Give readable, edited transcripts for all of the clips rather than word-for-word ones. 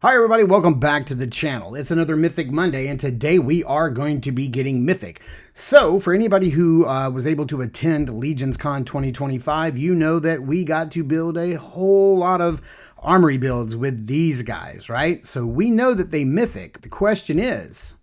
Hi everybody, welcome back to the channel. It's another Mythic Monday, and today we are going to be getting Mythic. So, for anybody who was able to attend LegionsCon 2025, you know that we got to build a whole lot of armory builds with these guys, right? So we know that they Mythic. The question is,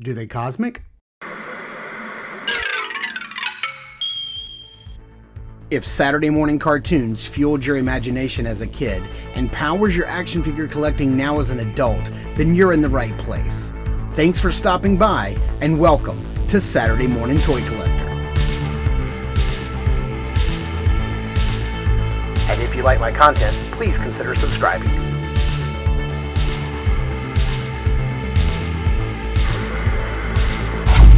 do they Cosmic? If Saturday morning cartoons fueled your imagination as a kid and powers your action figure collecting now as an adult, then you're in the right place. Thanks for stopping by, and welcome to Saturday Morning Toy Collector. And if you like my content, please consider subscribing.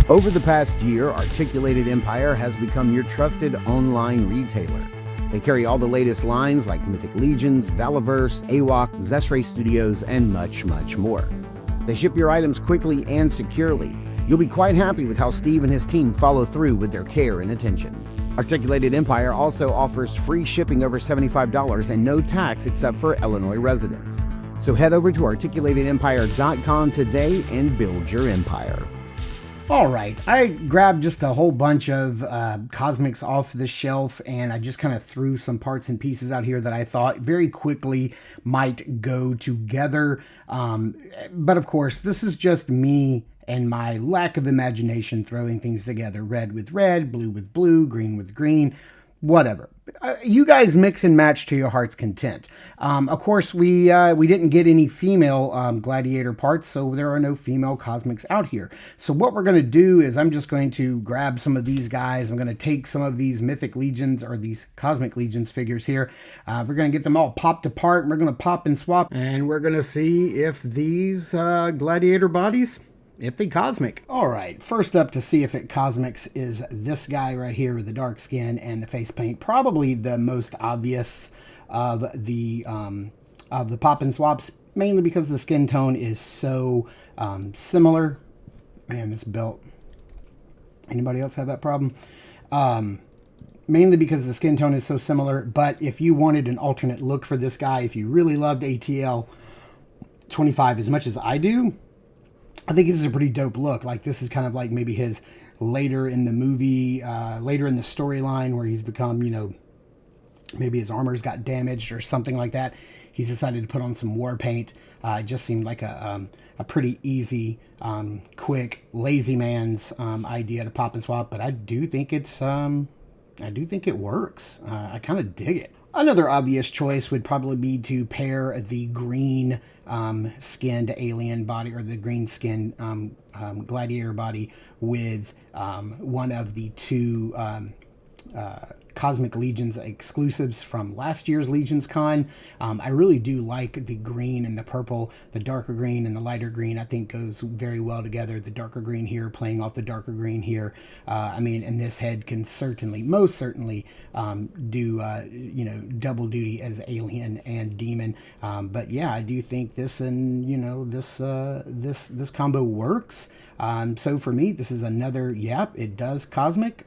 Over the past year, Articulated Empire has become your trusted online retailer. They carry all the latest lines like Mythic Legions, Valiverse, AWOC, Zesray Studios, and much, much more. They ship your items quickly and securely. You'll be quite happy with how Steve and his team follow through with their care and attention. Articulated Empire also offers free shipping over $75 and no tax except for Illinois residents. So head over to articulatedempire.com today and build your empire. All right, I grabbed just a whole bunch of Cosmics off the shelf, and I just kind of threw some parts and pieces out here that I thought very quickly might go together. But of course, this is just me and my lack of imagination throwing things together. Red with red, blue with blue, green with green, whatever. You guys mix and match to your heart's content. Of course, we didn't get any female gladiator parts, so there are no female Cosmics out here. So what we're going to do is I'm just going to grab some of these guys. I'm going to take some of these Mythic Legions or these Cosmic Legions figures here. We're going to get them all popped apart, and we're going to pop and swap, and we're going to see if these gladiator bodies, if they Cosmic. All right, first up to see if it Cosmics is this guy right here with the dark skin and the face paint. Probably the most obvious of the pop and swaps, mainly because the skin tone is so similar. Man, this belt. Anybody else have that problem? Mainly because the skin tone is so similar. But if you wanted an alternate look for this guy, if you really loved ATL 25 as much as I do, I think this is a pretty dope look. Like, this is kind of like maybe his later in the movie, later in the storyline where he's become, you know, maybe his armor's got damaged or something like that. He's decided to put on some war paint. It just seemed like a pretty easy, quick, lazy man's idea to pop and swap. But I do think it's, I do think it works. I kind of dig it. Another obvious choice would probably be to pair the green skinned alien body, or the green skinned gladiator body, with one of the two Cosmic Legions exclusives from last year's LegionsCon. I really do like the green and the purple. The darker green and the lighter green, I think, goes very well together. The darker green here playing off the darker green here. I mean, and this head can certainly, most certainly, do you know, double duty as alien and demon. But yeah, I do think this, and you know, this combo works. So for me, this is another, yep, it does Cosmic.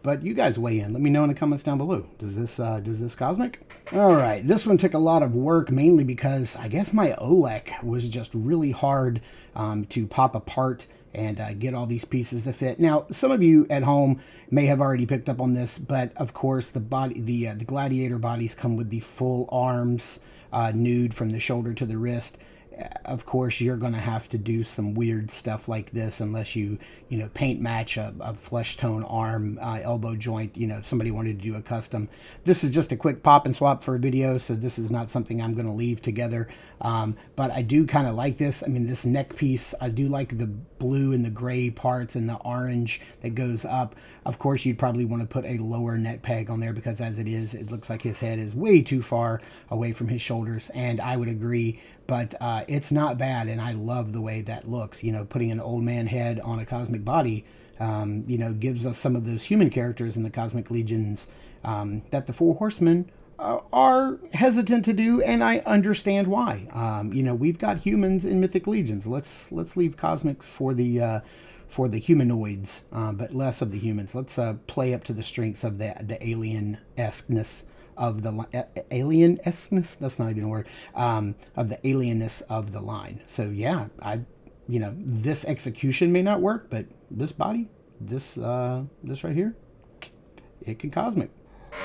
But you guys weigh in. Let me know in the comments down below. Does this Cosmic? All right, this one took a lot of work, mainly because I guess my OLEC was just really hard to pop apart and get all these pieces to fit. Now, some of you at home may have already picked up on this, but of course the gladiator bodies come with the full arms nude from the shoulder to the wrist. Of course, you're going to have to do some weird stuff like this unless you know, paint match a flesh tone arm, elbow joint. You know, if somebody wanted to do a custom. This is just a quick pop and swap for a video, so this is not something I'm going to leave together. But I do kind of like this. I mean, this neck piece, I do like the blue and the gray parts and the orange that goes up. Of course, you'd probably want to put a lower neck peg on there, because as it is, it looks like his head is way too far away from his shoulders, and I would agree. But it's not bad, and I love the way that looks. You know, putting an old man head on a Cosmic body, you know, gives us some of those human characters in the Cosmic Legions that the Four Horsemen are hesitant to do, and I understand why. You know, we've got humans in Mythic Legions. Let's leave Cosmics for the humanoids, but less of the humans. Let's play up to the strengths of the alien-esqueness of the alien-esseness. That's not even a word. Of the alienness of the line. So yeah, this execution may not work, but this body, this right here, it can cosmic.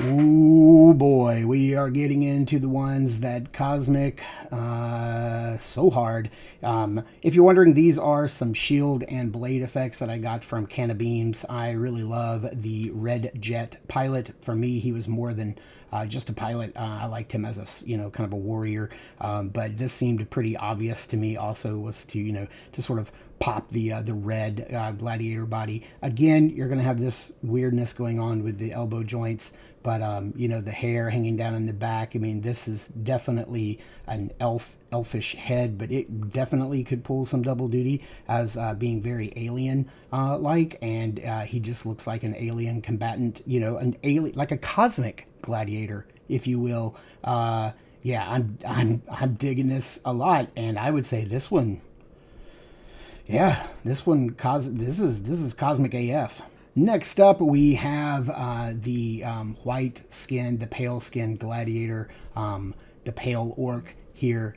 Ooh boy, we are getting into the ones that cosmic so hard. If you're wondering, these are some shield and blade effects that I got from Can of Beams. I really love the Red Jet pilot. For me, he was more than just a pilot. I liked him as a kind of a warrior, but this seemed pretty obvious to me. Also, was to to sort of pop the red gladiator body. Again, you're going to have this weirdness going on with the elbow joints, but the hair hanging down in the back. I mean, this is definitely an elfish head, but it definitely could pull some double duty as being very alien like, and he just looks like an alien combatant, an alien, like a cosmic gladiator, if you will. Yeah, I'm digging this a lot, and I would say this one. Yeah, this is cosmic AF. Next up, we have the white skin, the pale skin gladiator, the pale orc here,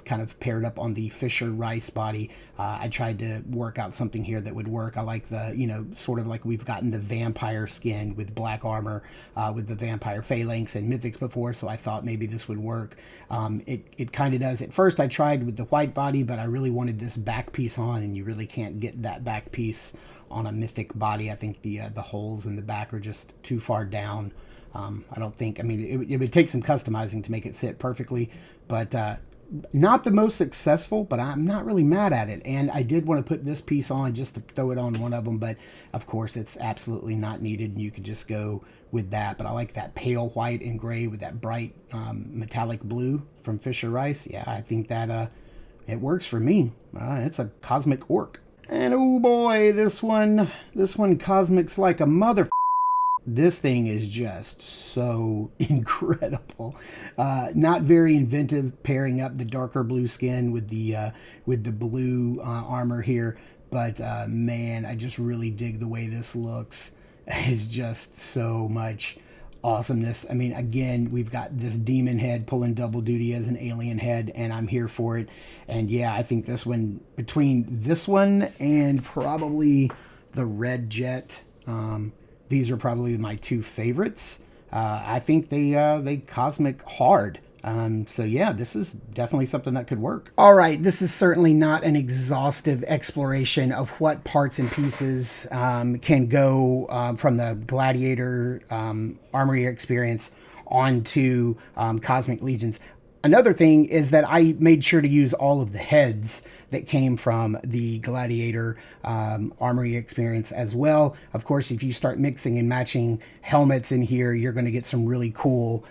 kind of paired up on the Fisher Rice body. I tried to work out something here that would work. I like the, sort of like we've gotten the vampire skin with black armor, with the vampire phalanx and mythics before, so I thought maybe this would work. It kind of does. At first I tried with the white body, but I really wanted this back piece on, and you really can't get that back piece on a mythic body. I think the holes in the back are just too far down. I don't think, it would take some customizing to make it fit perfectly, but not the most successful, but I'm not really mad at it. And I did want to put this piece on just to throw it on one of them, but of course it's absolutely not needed, and you could just go with that. But I like that pale white and gray with that bright metallic blue from Fisher Rice. Yeah, I think that it works for me. It's a cosmic orc. And oh boy, this one cosmics like a mother. This thing is just so incredible. Not very inventive, pairing up the darker blue skin with the blue armor here. But man, I just really dig the way this looks. It's just so much awesomeness. I mean, again, we've got this demon head pulling double duty as an alien head, and I'm here for it. And yeah, I think this one, between this one and probably the Red Jet, these are probably my two favorites. I think they cosmic hard. So yeah, this is definitely something that could work. All right, this is certainly not an exhaustive exploration of what parts and pieces can go from the Gladiator Armory Experience onto Cosmic Legions. Another thing is that I made sure to use all of the heads that came from the Gladiator Armory Experience as well. Of course, if you start mixing and matching helmets in here, you're going to get some really cool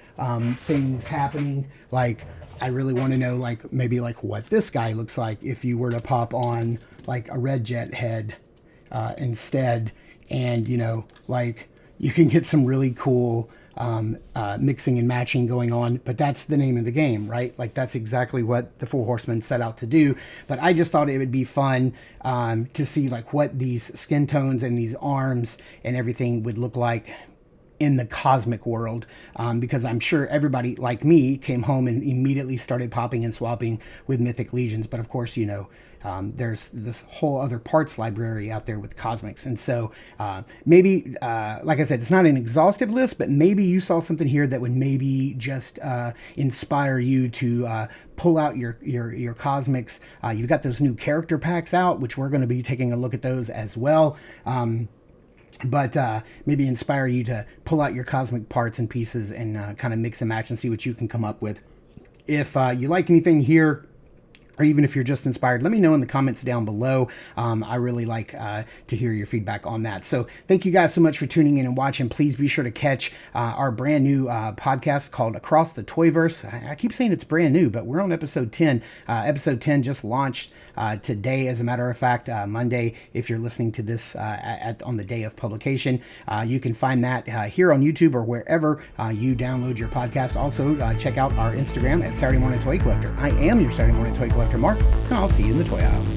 things happening. Like, I really want to know, like, maybe like what this guy looks like if you were to pop on like a Red Jet head instead. And, like, you can get some really cool mixing and matching going on, but that's the name of the game, right? Like, that's exactly what the Four Horsemen set out to do. But I just thought it would be fun to see like what these skin tones and these arms and everything would look like in the cosmic world, because I'm sure everybody like me came home and immediately started popping and swapping with Mythic Legions. But of course, there's this whole other parts library out there with cosmics. And so maybe, like I said, it's not an exhaustive list, but maybe you saw something here that would maybe just inspire you to pull out your cosmics. You've got those new character packs out, which we're going to be taking a look at those as well. But maybe inspire you to pull out your cosmic parts and pieces and kind of mix and match and see what you can come up with. If you like anything here, or even if you're just inspired, let me know in the comments down below. I really like to hear your feedback on that. So thank you guys so much for tuning in and watching. Please be sure to catch our brand new podcast called Across the Toyverse. I keep saying it's brand new, but we're on episode 10. Episode 10 just launched today, as a matter of fact, Monday, if you're listening to this on the day of publication. You can find that here on YouTube or wherever you download your podcast. Also, check out our Instagram at Saturday Morning Toy Collector. I am your Saturday Morning Toy Collector, Mark, and I'll see you in the toy aisles.